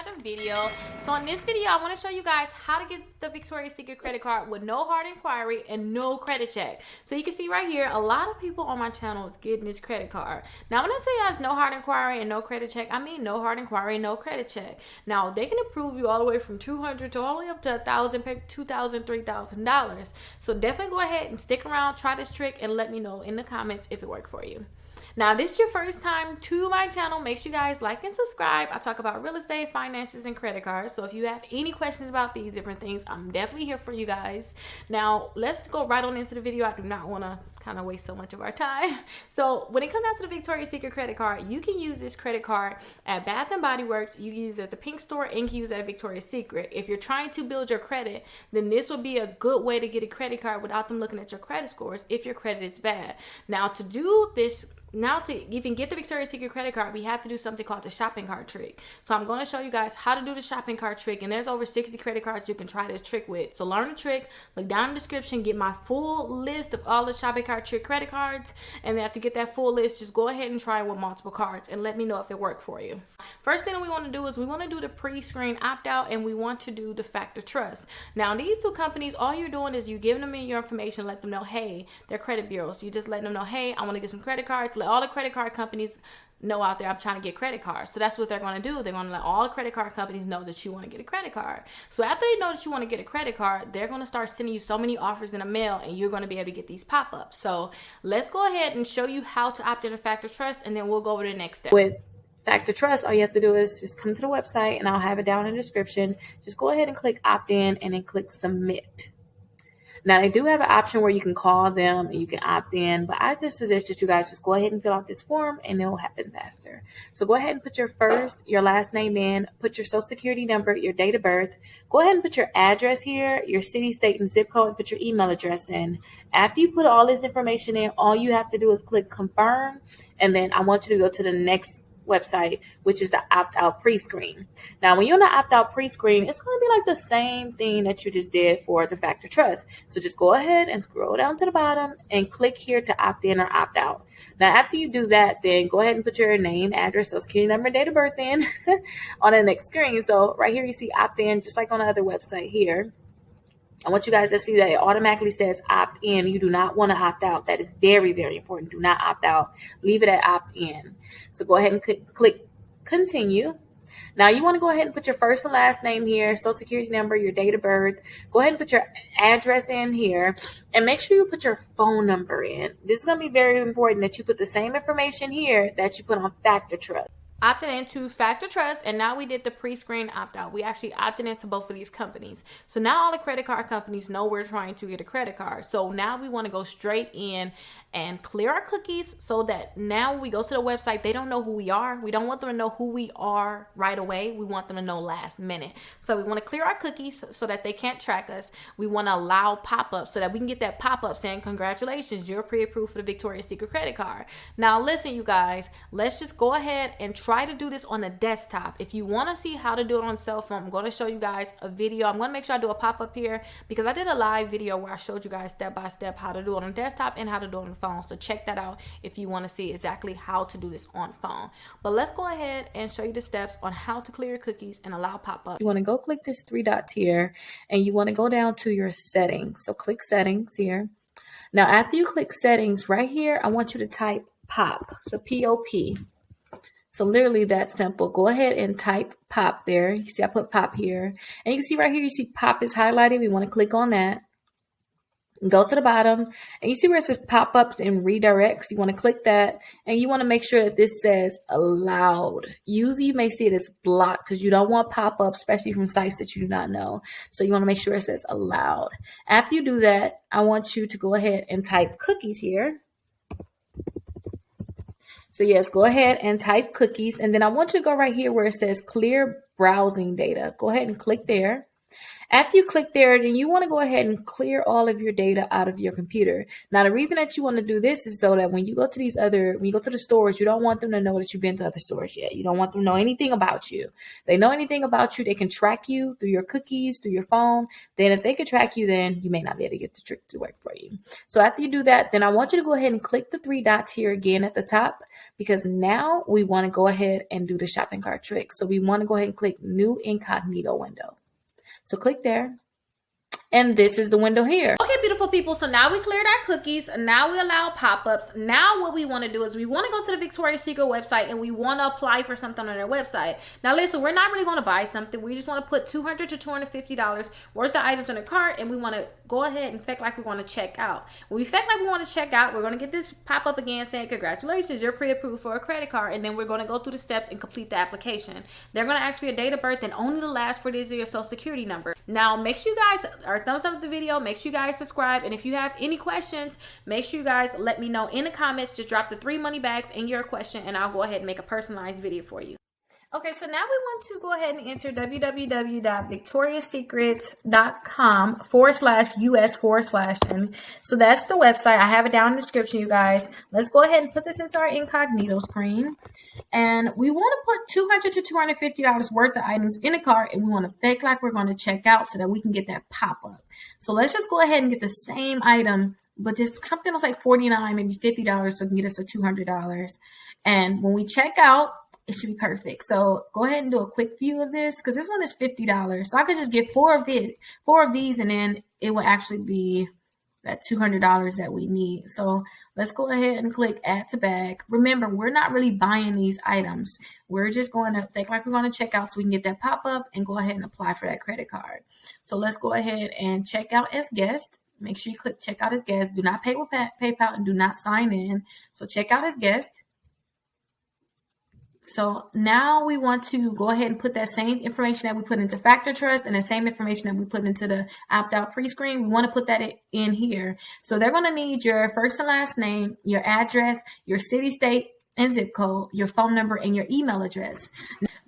another video. So in this video, I want to show you guys how to get the Victoria's Secret credit card with no hard inquiry and no credit check. So you can see right here, a lot of people on my channel is getting this credit card. Now when I tell you guys no hard inquiry and no credit check, I mean no hard inquiry and no credit check. Now they can approve you all the way from $200 to all the way up to $1,000, $2,000, $3,000. So definitely go ahead and stick around, try this trick, and let me know in the comments if it worked for you. Now, if this is your first time to my channel, make sure you guys like and subscribe. I talk about real estate, finances, and credit cards. So if you have any questions about these different things, I'm definitely here for you guys. Now, let's go right on into the video. I do not want to kind of waste so much of our time. So when it comes down to the Victoria's Secret credit card, you can use this credit card at Bath & Body Works. You can use it at the Pink Store and you can use it at Victoria's Secret. If you're trying to build your credit, then this would be a good way to get a credit card without them looking at your credit scores if your credit is bad. Now, to do this, now to even get the Victoria's Secret credit card, we have to do something called the shopping cart trick. So I'm going to show you guys how to do the shopping cart trick, and there's over 60 credit cards you can try this trick with. So learn the trick, look down in the description, get my full list of all the shopping cart trick credit cards, and then after you get that full list, just go ahead and try it with multiple cards and let me know if it worked for you. First thing that we want to do is we want to do the pre-screen opt-out, and we want to do the factor trust. Now these two companies, all you're doing is you're giving them your information, let them know, hey, they're credit bureaus. You just let them know, hey, I want to get some credit cards. Let all the credit card companies know out there I'm trying to get credit cards. So that's what they're going to do. They're going to let all the credit card companies know that you want to get a credit card. So after they know that you want to get a credit card, they're going to start sending you so many offers in the mail, and you're going to be able to get these pop-ups. So let's go ahead and show you how to opt in to Factor Trust, and then we'll go over to the next step. With Factor Trust, all you have to do is just come to the website, and I'll have it down in the description. Just go ahead and click opt in and then click submit. Now, they do have an option where you can call them and you can opt in, but I just suggest that you guys just go ahead and fill out this form and it will happen faster. So go ahead and put your first, your last name in, put your social security number, your date of birth. Go ahead and put your address here, your city, state, and zip code, and put your email address in. After you put all this information in, all you have to do is click confirm, and then I want you to go to the next website, which is the opt-out pre-screen. Now, when you're on the opt-out pre-screen, it's going to be like the same thing that you just did for the Factor Trust. So just go ahead and scroll down to the bottom and click here to opt in or opt out. Now, after you do that, then go ahead and put your name, address, social security number, date of birth in on the next screen. So right here, you see opt in, just like on the other website here. I want you guys to see that it automatically says opt in. You do not want to opt out. That is very, very important. Do not opt out. Leave it at opt in. So go ahead and click continue. Now you want to go ahead and put your first and last name here, social security number, your date of birth. Go ahead and put your address in here, and make sure you put your phone number in. This is going to be very important that you put the same information here that you put on Factor Trust. Opted into Factor Trust, and now we did the pre-screen opt-out. We actually opted into both of these companies. So now all the credit card companies know we're trying to get a credit card. So now we want to go straight in and clear our cookies so that now when we go to the website, they don't know who we are. We don't want them to know who we are right away. We want them to know last minute. So we want to clear our cookies so that they can't track us. We want to allow pop-ups so that we can get that pop-up saying, congratulations, you're pre-approved for the Victoria's Secret credit card. Now listen, you guys, let's just go ahead and try to do this on a desktop. If you want to see how to do it on cell phone, I'm going to show you guys a video. I'm going to make sure I do a pop-up here because I did a live video where I showed you guys step by step how to do it on desktop and how to do it on phone. So check that out if you want to see exactly how to do this on phone. But let's go ahead and show you the steps on how to clear your cookies and allow pop-up. You want to go click this three dots here, and you want to go down to your settings. So click settings here. Now after you click settings right here, I want you to type POP. So P-O-P. So literally that simple. Go ahead and type POP there. You see I put POP here. And you can see right here, you see POP is highlighted. We want to click on that. Go to the bottom, and you see where it says pop-ups and redirects. You want to click that, and you want to make sure that this says allowed. Usually you may see it as blocked because you don't want pop-ups, especially from sites that you do not know. So you want to make sure it says allowed. After you do that, I want you to go ahead and type cookies here. So yes, go ahead and type cookies, and then I want you to go right here where it says clear browsing data. Go ahead and click there. After you click there, then you want to go ahead and clear all of your data out of your computer. Now, the reason that you want to do this is so that when you go to when you go to the stores, you don't want them to know that you've been to other stores yet. You don't want them to know anything about you. If they know anything about you, they can track you through your cookies, through your phone. Then if they can track you, then you may not be able to get the trick to work for you. So after you do that, then I want you to go ahead and click the three dots here again at the top. because now we want to go ahead and do the shopping cart trick. So we want to go ahead and click new incognito window. So click there. And this is the window here. Okay, beautiful people. So now we cleared our cookies. Now we allow pop-ups. Now what we want to do is we want to go to the Victoria's Secret website and we want to apply for something on their website. Now listen, we're not really going to buy something. We just want to put $200 to $250 worth of items in the cart, and we want to go ahead and fake like we want to check out. When we fake like we want to check out, we're going to get this pop-up again saying, congratulations, you're pre-approved for a credit card. And then we're going to go through the steps and complete the application. They're going to ask for your date of birth and only the last 4 digits of your social security number. Now make sure you guys are thumbs up the video, make sure you guys subscribe, and if you have any questions, make sure you guys let me know in the comments. Just drop the 3 money bags in your question and I'll go ahead and make a personalized video for you. Okay, so now we want to go ahead and enter www.victoriassecret.com/US/. And so that's the website. I have it down in the description, you guys. Let's go ahead and put this into our incognito screen. And we want to put $200 to $250 worth of items in a cart, and we want to fake like we're going to check out so that we can get that pop-up. So let's just go ahead and get the same item, but just something else like $49, maybe $50, so it can get us to $200. And when we check out, it should be perfect. So go ahead and do a quick view of this, because this one is $50. So I could just get four of these, and then it will actually be that $200 that we need. So let's go ahead and click add to bag. Remember, we're not really buying these items. We're just going to think like we're going to check out so we can get that pop-up and go ahead and apply for that credit card. So let's go ahead and check out as guest. Make sure you click check out as guest. Do not pay with PayPal and do not sign in. So check out as guest. So now we want to go ahead and put that same information that we put into Factor Trust and the same information that we put into the opt-out pre-screen. We want to put that in here. So they're going to need your first and last name, your address, your city, state, and zip code, your phone number, and your email address.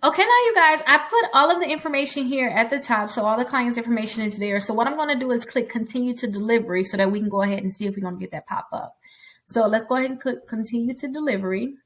Okay, now you guys, I put all of the information here at the top, so all the client's information is there. So what I'm going to do is click continue to delivery so that we can go ahead and see if we're going to get that pop-up. So let's go ahead and click continue to delivery.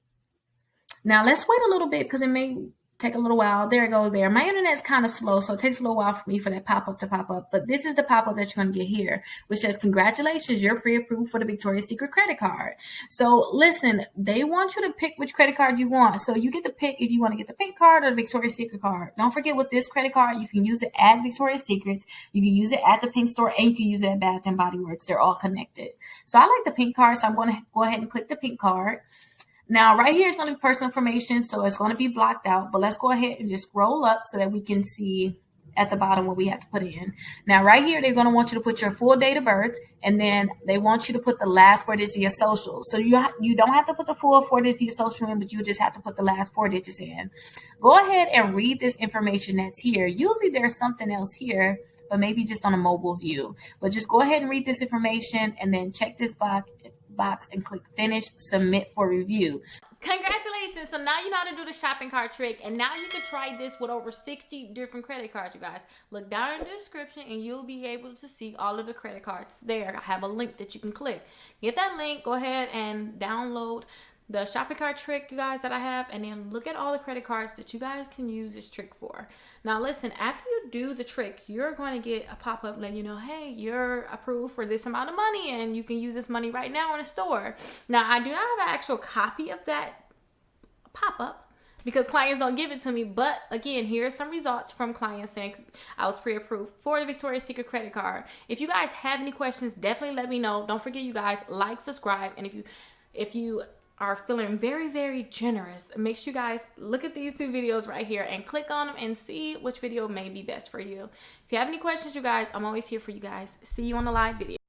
Now let's wait a little bit because it may take a little while. There it goes there. My internet's kind of slow, so it takes a little while for me for that pop-up to pop up. But this is the pop-up that you're going to get here, which says, congratulations, you're pre-approved for the Victoria's Secret credit card. So listen, they want you to pick which credit card you want. So you get to pick if you want to get the pink card or the Victoria's Secret card. Don't forget, with this credit card, you can use it at Victoria's Secret. You can use it at the pink store, and you can use it at Bath and Body Works. They're all connected. So I like the pink card, so I'm going to go ahead and click the pink card. Now, right here is going to be personal information, so it's going to be blocked out. But let's go ahead and just scroll up so that we can see at the bottom what we have to put in. Now, right here, they're going to want you to put your full date of birth, and then they want you to put the last 4 digits of your social. So you don't have to put the full 4 digits of your social in, but you just have to put the last 4 digits in. Go ahead and read this information that's here. Usually there's something else here, but maybe just on a mobile view. But just go ahead and read this information and then check this box and click finish, submit for review. Congratulations. So now you know how to do the shopping cart trick, and now you can try this with over 60 different credit cards, you guys. Look down in the description and you'll be able to see all of the credit cards there. I have a link that you can click. Get that link, go ahead and download the shopping cart trick, you guys, that I have, and then look at all the credit cards that you guys can use this trick for. Now listen, after you do the trick, you're going to get a pop-up letting you know, hey, you're approved for this amount of money and you can use this money right now in the store. Now I do not have an actual copy of that pop-up because clients don't give it to me, but again, here are some results from clients saying I was pre-approved for the Victoria's Secret credit card. If you guys have any questions, definitely let me know. Don't forget, you guys, like, subscribe, and if you are feeling very, very generous, make sure you guys look at these 2 videos right here and click on them and see which video may be best for you. If you have any questions, you guys, I'm always here for you guys. See you on the live video.